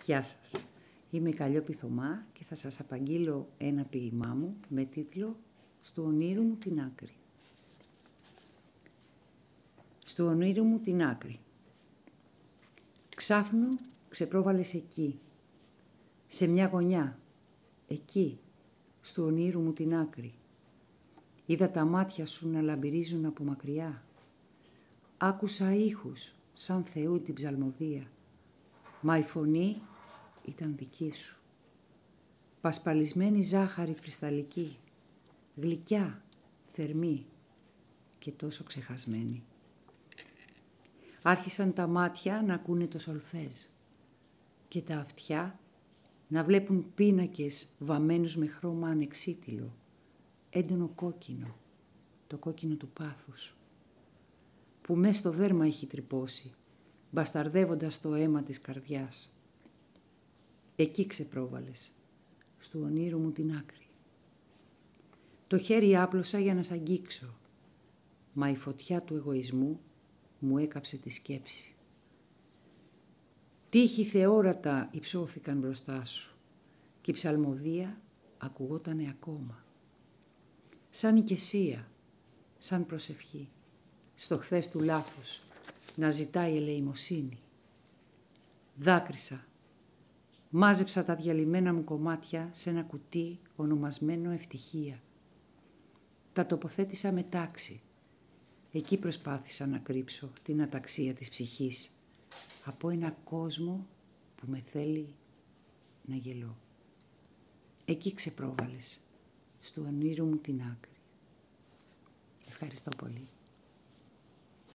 Γεια σας, είμαι η Καλλιόπη Θωμά και θα σας απαγγείλω ένα ποίημά μου με τίτλο «Στου ονείρου μου την άκρη». Στου ονείρου μου την άκρη. Ξάφνου ξεπρόβαλες εκεί, σε μια γωνιά, εκεί, στου ονείρου μου την άκρη. Είδα τα μάτια σου να λαμπυρίζουν από μακριά. Άκουσα ήχους σαν Θεού την ψαλμοδία, μα η φωνή ήταν δική σου. Πασπαλισμένη ζάχαρη κρυσταλλική, γλυκιά, θερμή και τόσο ξεχασμένη. Άρχισαν τα μάτια να ακούνε το σολφέζ και τα αυτιά να βλέπουν πίνακες βαμμένους με χρώμα ανεξίτηλο, έντονο κόκκινο, το κόκκινο του πάθους, που μες στο δέρμα έχει τρυπώσει, μπασταρδεύοντας το αίμα της καρδιάς. Εκεί ξεπρόβαλες, στου ονείρου μου την άκρη. Το χέρι άπλωσα για να σ' αγγίξω, μα η φωτιά του εγωισμού μου έκαψε τη σκέψη. Τείχη θεόρατα υψώθηκαν μπροστά σου και η ψαλμοδία ακουγότανε ακόμα. Σαν οικεσία, σαν προσευχή, στο χθες του λάθους να ζητάει ελεημοσύνη. Δάκρυσα, μάζεψα τα διαλυμένα μου κομμάτια σε ένα κουτί ονομασμένο ευτυχία. Τα τοποθέτησα με τάξη. Εκεί προσπάθησα να κρύψω την αταξία της ψυχής από ένα κόσμο που με θέλει να γελώ. Εκεί ξεπρόβαλες, στου ονείρου μου την άκρη. Ευχαριστώ πολύ.